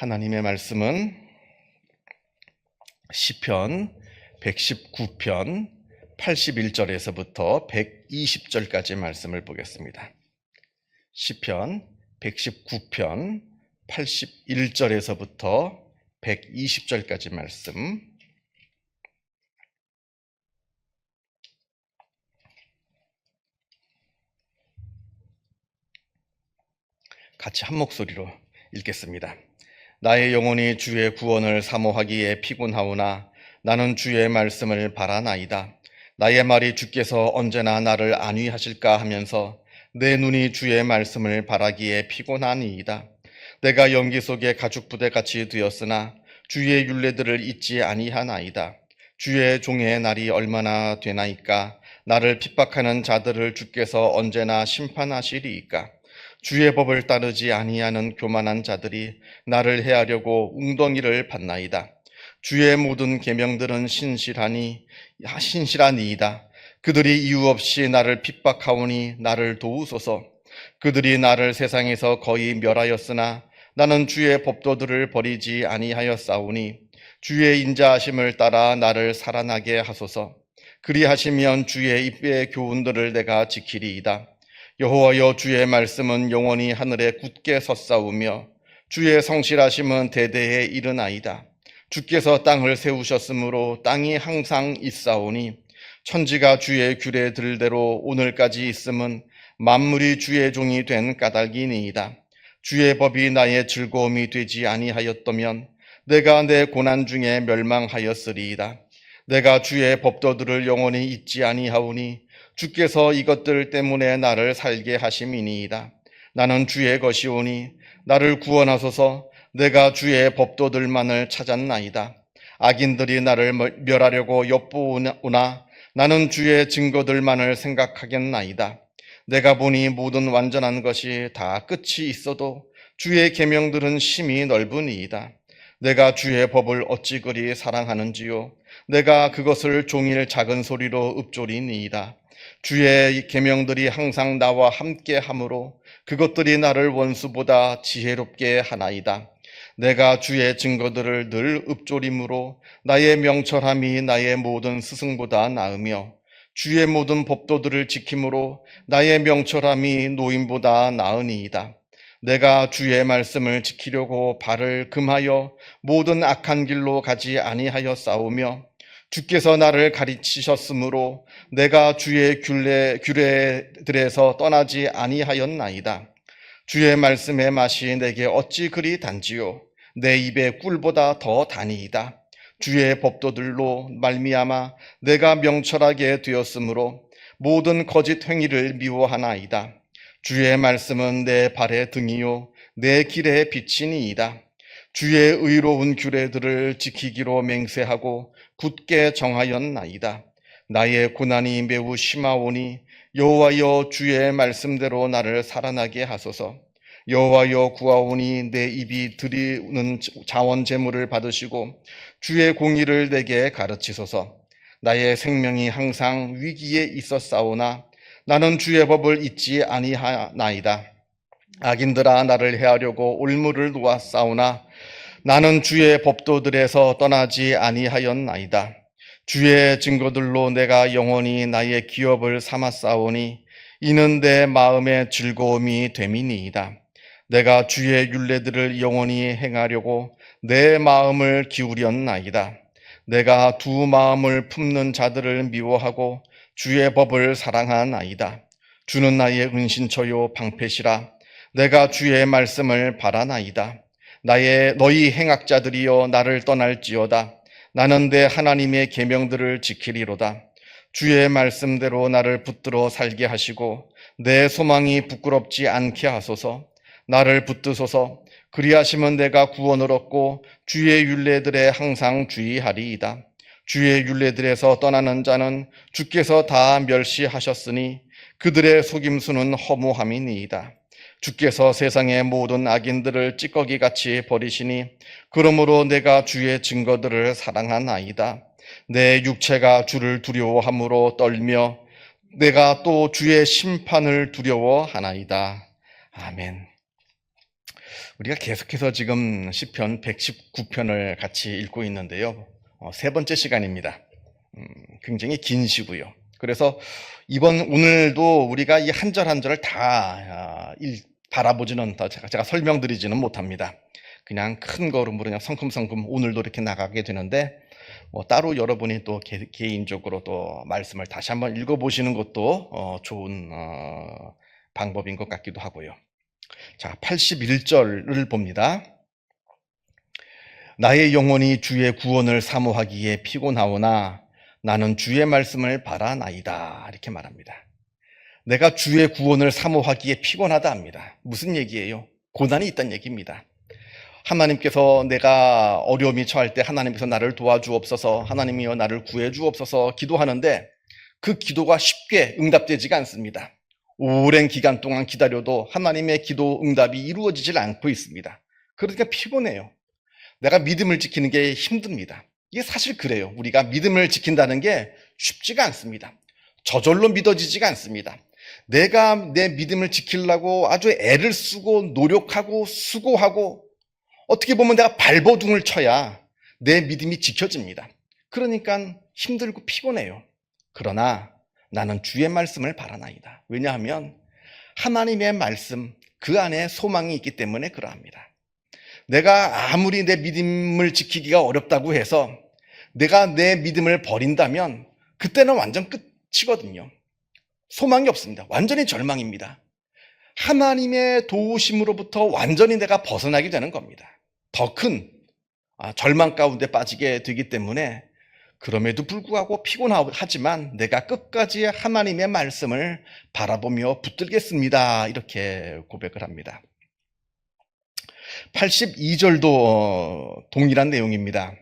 하나님의 말씀은 시편 119편 81절에서부터 120절까지 말씀을 보겠습니다. 시편 119편 81절에서부터 120절까지 말씀, 같이 한 목소리로 읽겠습니다. 나의 영혼이 주의 구원을 사모하기에 피곤하오나 나는 주의 말씀을 바라나이다. 나의 말이 주께서 언제나 나를 안위하실까 하면서 내 눈이 주의 말씀을 바라기에 피곤하니이다. 내가 연기 속에 가죽부대같이 되었으나 주의 율례들을 잊지 아니하나이다. 주의 종의 날이 얼마나 되나이까? 나를 핍박하는 자들을 주께서 언제나 심판하시리이까? 주의 법을 따르지 아니하는 교만한 자들이 나를 해하려고 웅덩이를 받나이다. 주의 모든 계명들은 신실하니이다. 그들이 이유 없이 나를 핍박하오니 나를 도우소서. 그들이 나를 세상에서 거의 멸하였으나 나는 주의 법도들을 버리지 아니하였사오니 주의 인자하심을 따라 나를 살아나게 하소서. 그리하시면 주의 입의 교훈들을 내가 지키리이다. 여호와여, 주의 말씀은 영원히 하늘에 굳게 섰사오며 주의 성실하심은 대대에 이르나이다. 주께서 땅을 세우셨으므로 땅이 항상 있사오니 천지가 주의 규례들대로 오늘까지 있음은 만물이 주의 종이 된 까닭이니이다. 주의 법이 나의 즐거움이 되지 아니하였다면 내가 내 고난 중에 멸망하였으리이다. 내가 주의 법도들을 영원히 잊지 아니하오니 주께서 이것들 때문에 나를 살게 하심이니이다. 나는 주의 것이오니 나를 구원하소서. 내가 주의 법도들만을 찾았나이다. 악인들이 나를 멸하려고 엿보오나 나는 주의 증거들만을 생각하겠나이다. 내가 보니 모든 완전한 것이 다 끝이 있어도 주의 계명들은 심히 넓으니이다. 내가 주의 법을 어찌 그리 사랑하는지요. 내가 그것을 종일 작은 소리로 읊조리니이다. 주의 계명들이 항상 나와 함께 하므로 그것들이 나를 원수보다 지혜롭게 하나이다. 내가 주의 증거들을 늘 읊조림으로 나의 명철함이 나의 모든 스승보다 나으며 주의 모든 법도들을 지킴으로 나의 명철함이 노인보다 나으니이다. 내가 주의 말씀을 지키려고 발을 금하여 모든 악한 길로 가지 아니하였사오며 주께서 나를 가르치셨으므로 내가 주의 규례들에서 떠나지 아니하였나이다. 주의 말씀의 맛이 내게 어찌 그리 단지요. 내 입에 꿀보다 더 다니이다. 주의 법도들로 말미암아 내가 명철하게 되었으므로 모든 거짓 행위를 미워하나이다. 주의 말씀은 내 발의 등이요 내 길의 빛이니이다. 주의 의로운 규례들을 지키기로 맹세하고 굳게 정하였나이다. 나의 고난이 매우 심하오니 여호와여, 주의 말씀대로 나를 살아나게 하소서. 여호와여, 구하오니 내 입이 드리는 자원 제물을 받으시고 주의 공의를 내게 가르치소서. 나의 생명이 항상 위기에 있었사오나 나는 주의 법을 잊지 아니하나이다. 악인들아, 나를 해하려고 올무를 놓았사오나 나는 주의 법도들에서 떠나지 아니하였나이다. 주의 증거들로 내가 영원히 나의 기업을 삼았사오니 이는 내 마음의 즐거움이 됨이니이다. 내가 주의 율례들을 영원히 행하려고 내 마음을 기울였나이다. 내가 두 마음을 품는 자들을 미워하고 주의 법을 사랑하나이다. 주는 나의 은신처요 방패시라. 내가 주의 말씀을 바라나이다. 너희 행악자들이여, 나를 떠날지어다. 나는 내 하나님의 계명들을 지키리로다. 주의 말씀대로 나를 붙들어 살게 하시고 내 소망이 부끄럽지 않게 하소서. 나를 붙드소서. 그리하시면 내가 구원을 얻고 주의 율례들에 항상 주의하리이다. 주의 율례들에서 떠나는 자는 주께서 다 멸시하셨으니 그들의 속임수는 허무함이니이다. 주께서 세상의 모든 악인들을 찌꺼기같이 버리시니 그러므로 내가 주의 증거들을 사랑하나이다. 내 육체가 주를 두려워함으로 떨며 내가 또 주의 심판을 두려워하나이다. 아멘. 우리가 계속해서 지금 시편 119편을 같이 읽고 있는데요. 세 번째 시간입니다. 굉장히 긴 시고요. 그래서 오늘도 우리가 이 한 절 한 절을 다 바라보지는, 제가 설명드리지는 못합니다. 그냥 큰 걸음으로 그냥 성큼성큼 오늘도 이렇게 나가게 되는데, 따로 여러분이 또 개인적으로 또 말씀을 다시 한번 읽어보시는 것도 좋은 방법인 것 같기도 하고요. 자, 81절을 봅니다. 나의 영혼이 주의 구원을 사모하기에 피곤하오나 나는 주의 말씀을 바라나이다. 이렇게 말합니다. 내가 주의 구원을 사모하기에 피곤하다 합니다. 무슨 얘기예요? 고난이 있다는 얘기입니다. 하나님께서 내가 어려움이 처할 때 하나님께서 나를 도와주옵소서, 하나님이여 나를 구해주옵소서 기도하는데 그 기도가 쉽게 응답되지가 않습니다. 오랜 기간 동안 기다려도 하나님의 기도 응답이 이루어지질 않고 있습니다. 그러니까 피곤해요. 내가 믿음을 지키는 게 힘듭니다. 이게 사실 그래요. 우리가 믿음을 지킨다는 게 쉽지가 않습니다. 저절로 믿어지지가 않습니다. 내가 내 믿음을 지키려고 아주 애를 쓰고 노력하고 수고하고 어떻게 보면 내가 발버둥을 쳐야 내 믿음이 지켜집니다. 그러니까 힘들고 피곤해요. 그러나 나는 주의 말씀을 바라나이다. 왜냐하면 하나님의 말씀, 그 안에 소망이 있기 때문에 그러합니다. 내가 아무리 내 믿음을 지키기가 어렵다고 해서 내가 내 믿음을 버린다면 그때는 완전 끝이거든요. 소망이 없습니다. 완전히 절망입니다. 하나님의 도우심으로부터 완전히 내가 벗어나게 되는 겁니다. 더 큰 절망 가운데 빠지게 되기 때문에 그럼에도 불구하고 피곤하지만 내가 끝까지 하나님의 말씀을 바라보며 붙들겠습니다. 이렇게 고백을 합니다. 82절도 동일한 내용입니다.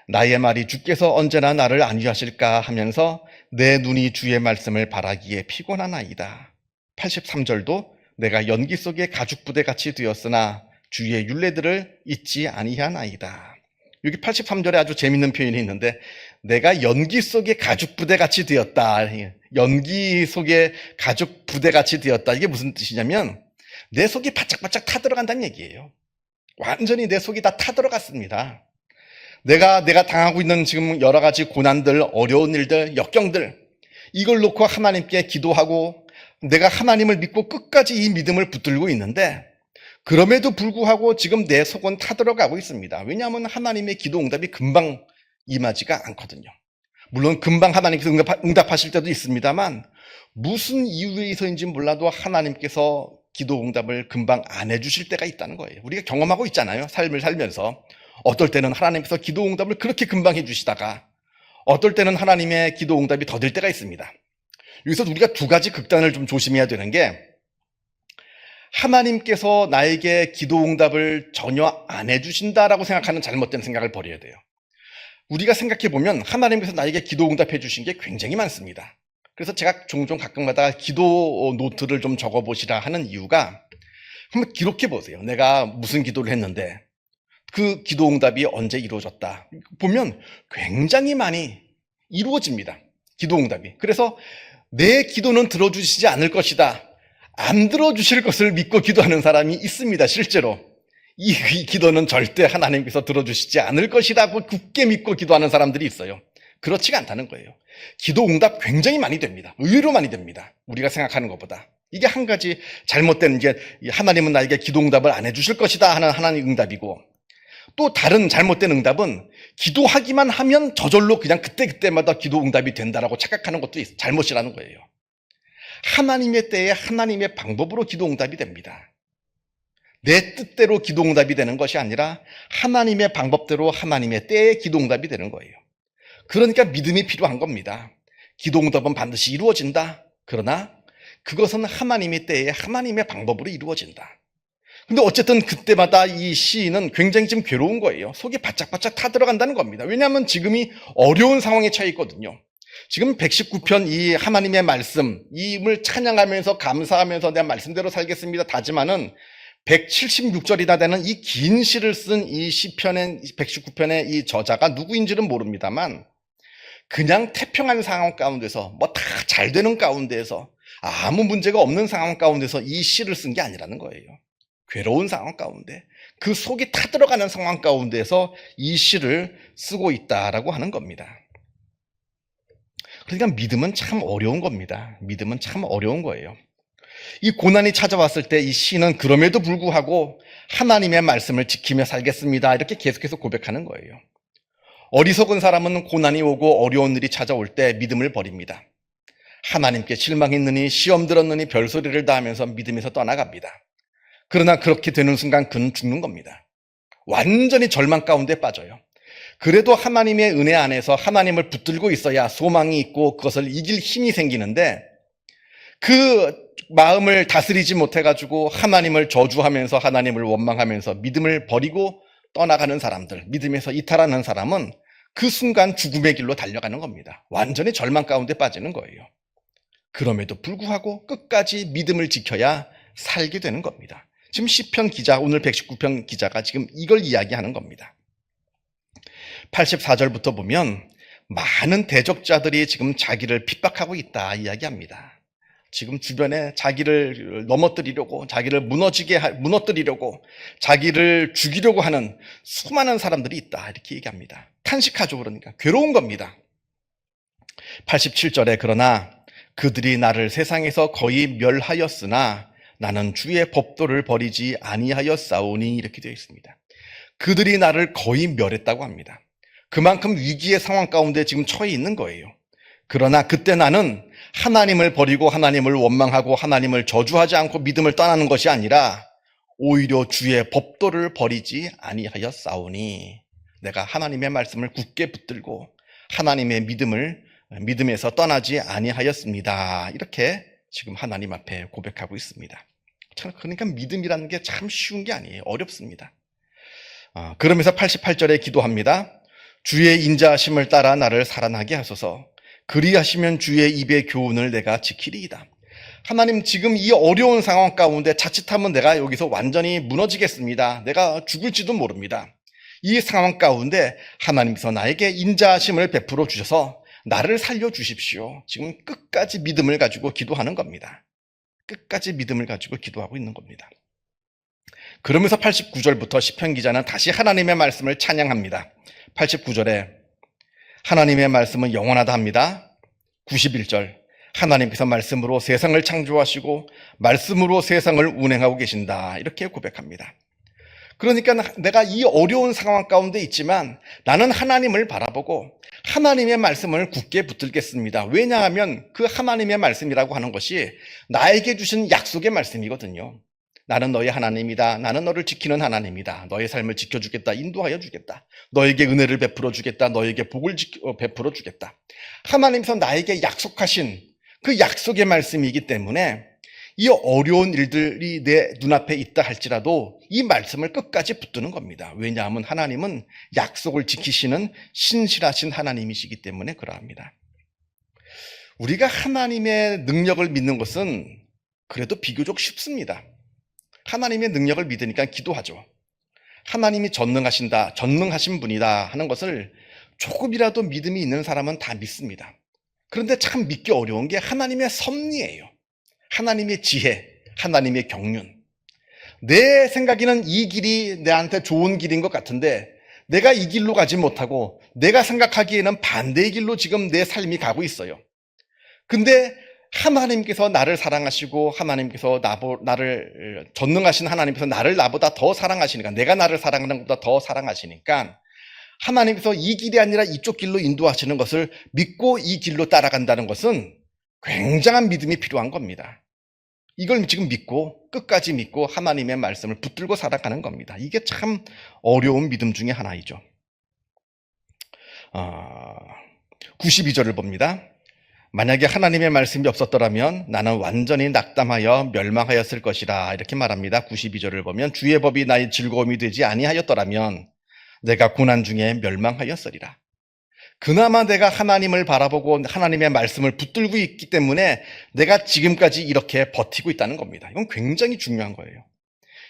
나의 말이 주께서 언제나 나를 안위하실까 하면서 내 눈이 주의 말씀을 바라기에 피곤하나이다. 83절도 내가 연기 속의 가죽 부대같이 되었으나 주의 율례들을 잊지 아니하나이다. 여기 83절에 아주 재밌는 표현이 있는데 내가 연기 속의 가죽 부대같이 되었다. 연기 속의 가죽 부대같이 되었다. 이게 무슨 뜻이냐면 내 속이 바짝바짝 타들어간다는 얘기예요. 완전히 내 속이 다 타들어갔습니다. 내가 당하고 있는 지금 여러 가지 고난들, 어려운 일들, 역경들, 이걸 놓고 하나님께 기도하고 내가 하나님을 믿고 끝까지 이 믿음을 붙들고 있는데 그럼에도 불구하고 지금 내 속은 타들어가고 있습니다. 왜냐하면 하나님의 기도 응답이 금방 임하지가 않거든요. 물론 금방 하나님께서 응답하실 때도 있습니다만 무슨 이유에 의해서인지 몰라도 하나님께서 기도 응답을 금방 안 해주실 때가 있다는 거예요. 우리가 경험하고 있잖아요. 삶을 살면서. 어떨 때는 하나님께서 기도 응답을 그렇게 금방 해주시다가 어떨 때는 하나님의 기도 응답이 더딜 때가 있습니다. 여기서 우리가 두 가지 극단을 좀 조심해야 되는 게 하나님께서 나에게 기도 응답을 전혀 안 해주신다라고 생각하는 잘못된 생각을 버려야 돼요. 우리가 생각해보면 하나님께서 나에게 기도 응답해 주신 게 굉장히 많습니다. 그래서 제가 종종 가끔가다 기도 노트를 좀 적어보시라 하는 이유가 한번 기록해 보세요. 내가 무슨 기도를 했는데 그 기도 응답이 언제 이루어졌다. 보면 굉장히 많이 이루어집니다. 기도 응답이. 그래서 내 기도는 들어주시지 않을 것이다. 안 들어주실 것을 믿고 기도하는 사람이 있습니다. 실제로. 이 기도는 절대 하나님께서 들어주시지 않을 것이라고 굳게 믿고 기도하는 사람들이 있어요. 그렇지가 않다는 거예요. 기도 응답 굉장히 많이 됩니다. 의외로 많이 됩니다. 우리가 생각하는 것보다. 이게 한 가지 잘못된 게 하나님은 나에게 기도 응답을 안 해주실 것이다 하는 하나님 응답이고 또 다른 잘못된 응답은 기도하기만 하면 저절로 그냥 그때그때마다 기도 응답이 된다라고 착각하는 것도 잘못이라는 거예요. 하나님의 때에 하나님의 방법으로 기도 응답이 됩니다. 내 뜻대로 기도 응답이 되는 것이 아니라 하나님의 방법대로 하나님의 때에 기도 응답이 되는 거예요. 그러니까 믿음이 필요한 겁니다. 기도 응답은 반드시 이루어진다. 그러나 그것은 하나님의 때에 하나님의 방법으로 이루어진다. 근데 어쨌든 그때마다 이 시인은 굉장히 좀 괴로운 거예요. 속이 바짝바짝 타들어간다는 겁니다. 왜냐하면 지금이 어려운 상황에 처해 있거든요. 지금 119편 이 하나님의 말씀, 이임을 찬양하면서 감사하면서 내 말씀대로 살겠습니다 다짐하는 176절이나 되는 이 긴 시를 쓴 이 시편의 119편의 이 저자가 누구인지는 모릅니다만 그냥 태평한 상황 가운데서 뭐 다 잘 되는 가운데에서 아무 문제가 없는 상황 가운데서 이 시를 쓴 게 아니라는 거예요. 괴로운 상황 가운데, 그 속이 타들어가는 상황 가운데서 이 시를 쓰고 있다라고 하는 겁니다. 그러니까 믿음은 참 어려운 겁니다. 믿음은 참 어려운 거예요. 이 고난이 찾아왔을 때 이 시는 그럼에도 불구하고 하나님의 말씀을 지키며 살겠습니다, 이렇게 계속해서 고백하는 거예요. 어리석은 사람은 고난이 오고 어려운 일이 찾아올 때 믿음을 버립니다. 하나님께 실망했느니 시험 들었느니 별소리를 다 하면서 믿음에서 떠나갑니다. 그러나 그렇게 되는 순간 그는 죽는 겁니다. 완전히 절망 가운데 빠져요. 그래도 하나님의 은혜 안에서 하나님을 붙들고 있어야 소망이 있고 그것을 이길 힘이 생기는데, 그 마음을 다스리지 못해가지고 하나님을 저주하면서 하나님을 원망하면서 믿음을 버리고 떠나가는 사람들, 믿음에서 이탈하는 사람은 그 순간 죽음의 길로 달려가는 겁니다. 완전히 절망 가운데 빠지는 거예요. 그럼에도 불구하고 끝까지 믿음을 지켜야 살게 되는 겁니다. 지금 시편 기자, 오늘 119편 기자가 지금 이걸 이야기하는 겁니다. 84절부터 보면 많은 대적자들이 지금 자기를 핍박하고 있다 이야기합니다. 지금 주변에 자기를 넘어뜨리려고, 자기를 무너뜨리려고, 자기를 죽이려고 하는 수많은 사람들이 있다, 이렇게 얘기합니다. 탄식하죠. 그러니까 괴로운 겁니다. 87절에 그러나 그들이 나를 세상에서 거의 멸하였으나 나는 주의 법도를 버리지 아니하였사오니, 이렇게 되어 있습니다. 그들이 나를 거의 멸했다고 합니다. 그만큼 위기의 상황 가운데 지금 처해 있는 거예요. 그러나 그때 나는 하나님을 버리고 하나님을 원망하고 하나님을 저주하지 않고 믿음을 떠나는 것이 아니라 오히려 주의 법도를 버리지 아니하였사오니, 내가 하나님의 말씀을 굳게 붙들고 하나님의 믿음에서 떠나지 아니하였습니다, 이렇게 지금 하나님 앞에 고백하고 있습니다. 그러니까 믿음이라는 게 참 쉬운 게 아니에요. 어렵습니다. 그러면서 88절에 기도합니다. 주의 인자하심을 따라 나를 살아나게 하소서. 그리하시면 주의 입의 교훈을 내가 지키리이다. 하나님, 지금 이 어려운 상황 가운데 자칫하면 내가 여기서 완전히 무너지겠습니다. 내가 죽을지도 모릅니다. 이 상황 가운데 하나님께서 나에게 인자하심을 베풀어 주셔서 나를 살려주십시오. 지금 끝까지 믿음을 가지고 기도하는 겁니다. 끝까지 믿음을 가지고 기도하고 있는 겁니다. 그러면서 89절부터 시편 기자는 다시 하나님의 말씀을 찬양합니다. 89절에 하나님의 말씀은 영원하다 합니다. 91절, 하나님께서 말씀으로 세상을 창조하시고 말씀으로 세상을 운행하고 계신다, 이렇게 고백합니다. 그러니까 내가 이 어려운 상황 가운데 있지만 나는 하나님을 바라보고 하나님의 말씀을 굳게 붙들겠습니다. 왜냐하면 그 하나님의 말씀이라고 하는 것이 나에게 주신 약속의 말씀이거든요. 나는 너의 하나님이다. 나는 너를 지키는 하나님이다. 너의 삶을 지켜주겠다. 인도하여 주겠다. 너에게 은혜를 베풀어 주겠다. 너에게 복을 베풀어 주겠다. 하나님께서 나에게 약속하신 그 약속의 말씀이기 때문에 이 어려운 일들이 내 눈앞에 있다 할지라도 이 말씀을 끝까지 붙드는 겁니다. 왜냐하면 하나님은 약속을 지키시는 신실하신 하나님이시기 때문에 그러합니다. 우리가 하나님의 능력을 믿는 것은 그래도 비교적 쉽습니다. 하나님의 능력을 믿으니까 기도하죠. 하나님이 전능하신 분이다 하는 것을 조금이라도 믿음이 있는 사람은 다 믿습니다. 그런데 참 믿기 어려운 게 하나님의 섭리예요. 하나님의 지혜, 하나님의 경륜. 내 생각에는 이 길이 내한테 좋은 길인 것 같은데 내가 이 길로 가지 못하고 내가 생각하기에는 반대의 길로 지금 내 삶이 가고 있어요. 근데 하나님께서 나를 사랑하시고 하나님께서 나를 전능하신 하나님께서 나를 나보다 더 사랑하시니까, 내가 나를 사랑하는 것보다 더 사랑하시니까 하나님께서 이 길이 아니라 이쪽 길로 인도하시는 것을 믿고 이 길로 따라간다는 것은 굉장한 믿음이 필요한 겁니다. 이걸 지금 믿고 끝까지 믿고 하나님의 말씀을 붙들고 살아가는 겁니다. 이게 참 어려운 믿음 중에 하나이죠. 92절을 봅니다. 만약에 하나님의 말씀이 없었더라면 나는 완전히 낙담하여 멸망하였을 것이라, 이렇게 말합니다. 92절을 보면 주의 법이 나의 즐거움이 되지 아니하였더라면 내가 고난 중에 멸망하였으리라. 그나마 내가 하나님을 바라보고 하나님의 말씀을 붙들고 있기 때문에 내가 지금까지 이렇게 버티고 있다는 겁니다. 이건 굉장히 중요한 거예요.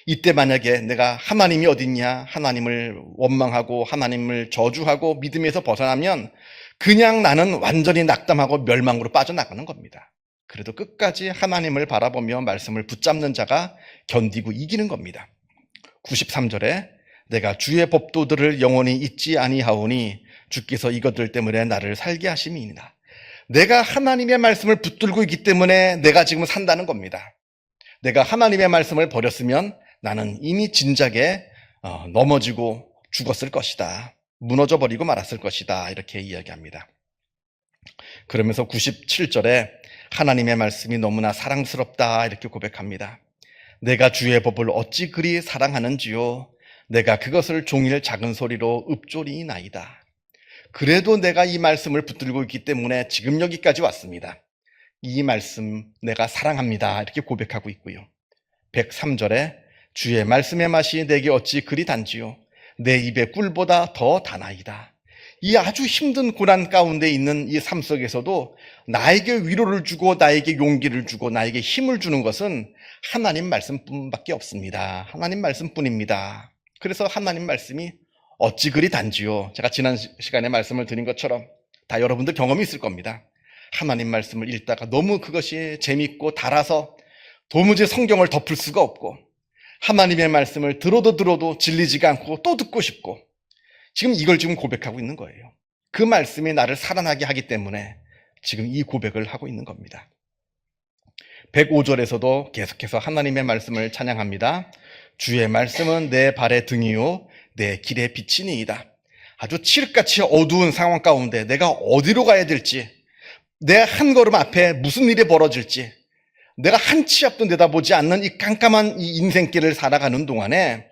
이때 만약에 내가 하나님이 어딨냐, 하나님을 원망하고 하나님을 저주하고 믿음에서 벗어나면 그냥 나는 완전히 낙담하고 멸망으로 빠져나가는 겁니다. 그래도 끝까지 하나님을 바라보며 말씀을 붙잡는 자가 견디고 이기는 겁니다. 93절에 내가 주의 법도들을 영원히 잊지 아니하오니 주께서 이것들 때문에 나를 살게 하심이니라. 내가 하나님의 말씀을 붙들고 있기 때문에 내가 지금 산다는 겁니다. 내가 하나님의 말씀을 버렸으면 나는 이미 진작에 넘어지고 죽었을 것이다. 무너져 버리고 말았을 것이다. 이렇게 이야기합니다. 그러면서 97절에 하나님의 말씀이 너무나 사랑스럽다 이렇게 고백합니다. 내가 주의 법을 어찌 그리 사랑하는지요. 내가 그것을 종일 작은 소리로 읊조리나이다. 그래도 내가 이 말씀을 붙들고 있기 때문에 지금 여기까지 왔습니다. 이 말씀 내가 사랑합니다. 이렇게 고백하고 있고요. 103절에 주의 말씀의 맛이 내게 어찌 그리 단지요. 내 입의 꿀보다 더 다나이다. 이 아주 힘든 고난 가운데 있는 이 삶 속에서도 나에게 위로를 주고 나에게 용기를 주고 나에게 힘을 주는 것은 하나님 말씀뿐밖에 없습니다. 하나님 말씀뿐입니다. 그래서 하나님 말씀이 어찌 그리 단지요. 제가 지난 시간에 말씀을 드린 것처럼 다 여러분들 경험이 있을 겁니다. 하나님 말씀을 읽다가 너무 그것이 재밌고 달아서 도무지 성경을 덮을 수가 없고 하나님의 말씀을 들어도 질리지가 않고 또 듣고 싶고 지금 이걸 지금 고백하고 있는 거예요. 그 말씀이 나를 살아나게 하기 때문에 지금 이 고백을 하고 있는 겁니다. 105절에서도 계속해서 하나님의 말씀을 찬양합니다. 주의 말씀은 내 발의 등이요 내 길의 빛이니이다. 아주 칠흑같이 어두운 상황 가운데 내가 어디로 가야 될지, 내 한 걸음 앞에 무슨 일이 벌어질지, 내가 한 치 앞도 내다보지 않는 이 깜깜한 이 인생길을 살아가는 동안에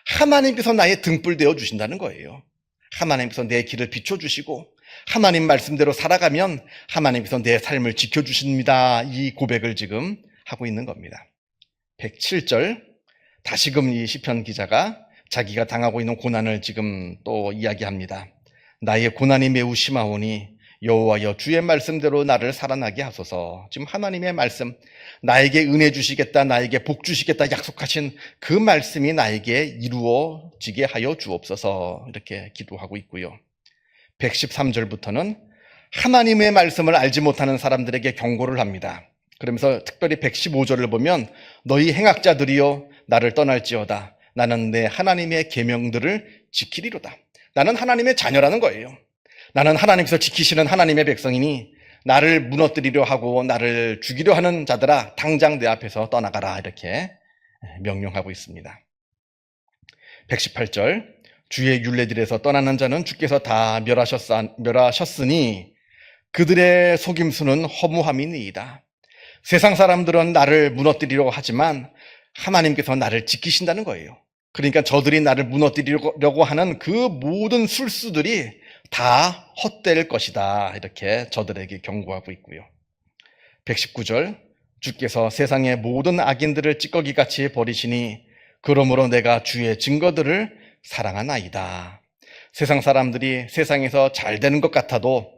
하나님께서 나의 등불 되어 주신다는 거예요. 하나님께서 내 길을 비춰주시고 하나님 말씀대로 살아가면 하나님께서 내 삶을 지켜주십니다. 이 고백을 지금 하고 있는 겁니다. 107절 다시금 이 시편 기자가 자기가 당하고 있는 고난을 지금 또 이야기합니다. 나의 고난이 매우 심하오니 여호와여 주의 말씀대로 나를 살아나게 하소서. 지금 하나님의 말씀, 나에게 은혜 주시겠다, 나에게 복 주시겠다 약속하신 그 말씀이 나에게 이루어지게 하여 주옵소서. 이렇게 기도하고 있고요. 113절부터는 하나님의 말씀을 알지 못하는 사람들에게 경고를 합니다. 그러면서 특별히 115절을 보면 너희 행악자들이여 나를 떠날지어다. 나는 내 하나님의 계명들을 지키리로다. 나는 하나님의 자녀라는 거예요. 나는 하나님께서 지키시는 하나님의 백성이니 나를 무너뜨리려 하고 나를 죽이려 하는 자들아 당장 내 앞에서 떠나가라. 이렇게 명령하고 있습니다. 118절 주의 율례들에서 떠나는 자는 주께서 다 멸하셨으니 그들의 속임수는 허무함이니이다. 세상 사람들은 나를 무너뜨리려고 하지만 하나님께서 나를 지키신다는 거예요. 그러니까 저들이 나를 무너뜨리려고 하는 그 모든 술수들이 다 헛될 것이다. 이렇게 저들에게 경고하고 있고요. 119절 주께서 세상의 모든 악인들을 찌꺼기같이 버리시니 그러므로 내가 주의 증거들을 사랑하나이다. 세상 사람들이 세상에서 잘 되는 것 같아도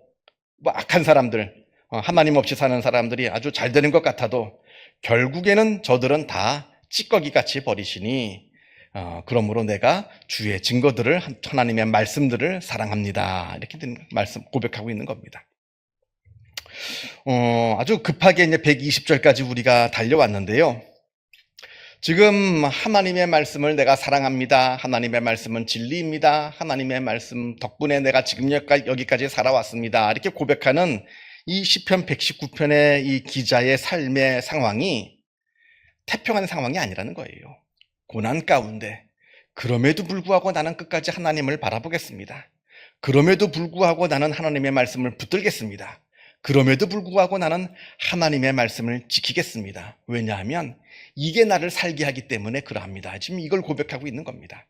악한 사람들, 하나님 없이 사는 사람들이 아주 잘 되는 것 같아도 결국에는 저들은 다 찌꺼기같이 버리시니 그러므로 내가 주의 증거들을 하나님의 말씀들을 사랑합니다. 이렇게 말씀 고백하고 있는 겁니다. 아주 급하게 이제 120절까지 우리가 달려왔는데요. 지금 하나님의 말씀을 내가 사랑합니다. 하나님의 말씀은 진리입니다. 하나님의 말씀 덕분에 내가 지금 여기까지 살아왔습니다. 이렇게 고백하는 이 시편 119편의 이 기자의 삶의 상황이 태평한 상황이 아니라는 거예요. 고난 가운데 그럼에도 불구하고 나는 끝까지 하나님을 바라보겠습니다. 그럼에도 불구하고 나는 하나님의 말씀을 붙들겠습니다. 그럼에도 불구하고 나는 하나님의 말씀을 지키겠습니다. 왜냐하면 이게 나를 살게 하기 때문에 그러합니다. 지금 이걸 고백하고 있는 겁니다.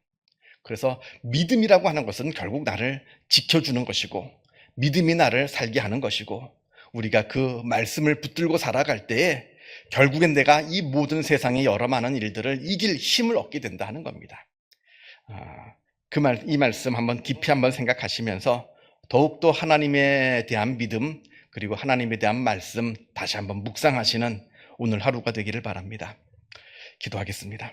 그래서 믿음이라고 하는 것은 결국 나를 지켜주는 것이고 믿음이 나를 살게 하는 것이고 우리가 그 말씀을 붙들고 살아갈 때에 결국엔 내가 이 모든 세상의 여러 많은 일들을 이길 힘을 얻게 된다 하는 겁니다. 이 말씀 한번 깊이 한번 생각하시면서 더욱더 하나님에 대한 믿음 그리고 하나님에 대한 말씀 다시 한번 묵상하시는 오늘 하루가 되기를 바랍니다. 기도하겠습니다.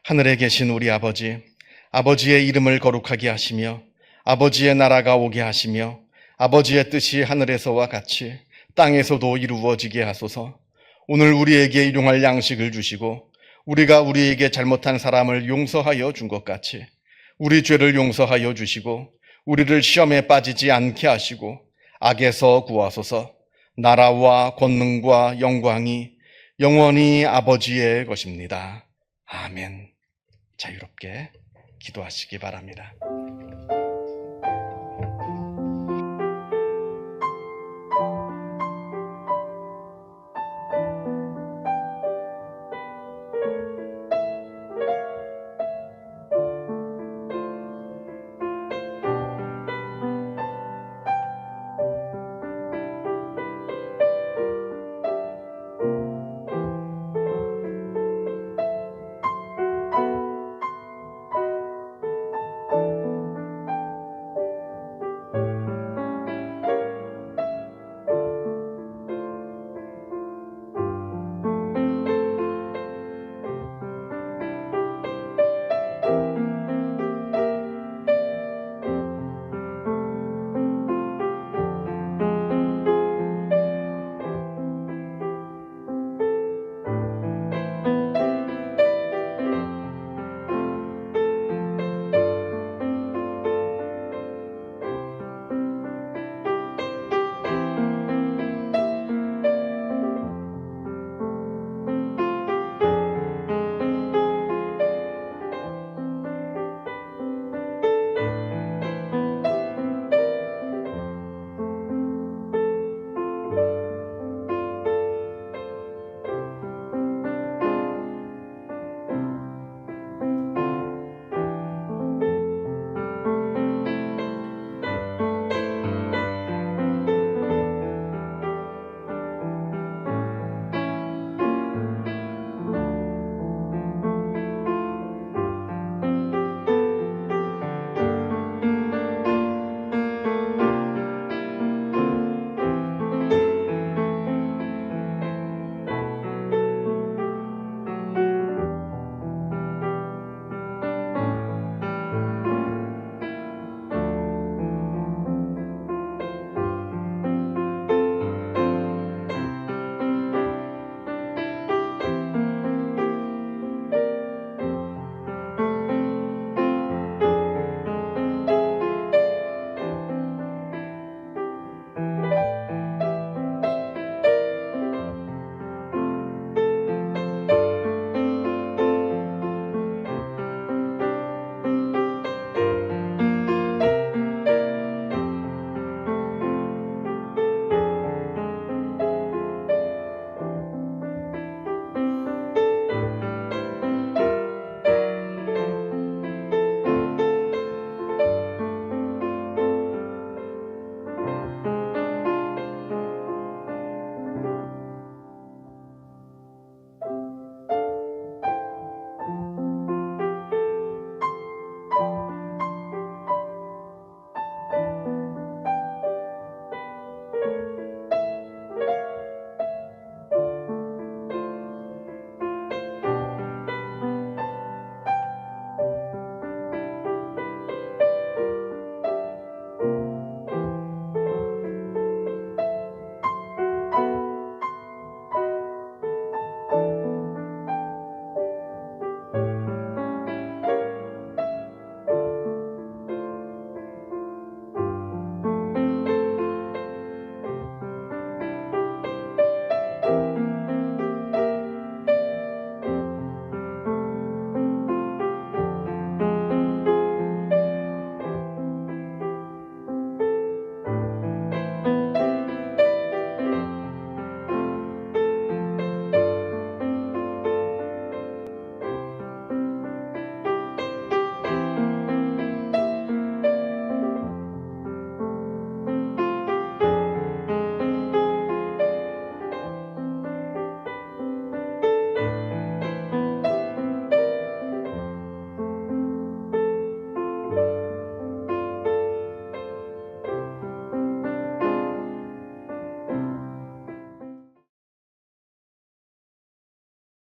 하늘에 계신 우리 아버지, 아버지의 이름을 거룩하게 하시며 아버지의 나라가 오게 하시며 아버지의 뜻이 하늘에서와 같이 땅에서도 이루어지게 하소서. 오늘 우리에게 일용할 양식을 주시고 우리가 우리에게 잘못한 사람을 용서하여 준 것 같이 우리 죄를 용서하여 주시고 우리를 시험에 빠지지 않게 하시고 악에서 구하소서. 나라와 권능과 영광이 영원히 아버지의 것입니다. 아멘. 자유롭게 기도하시기 바랍니다.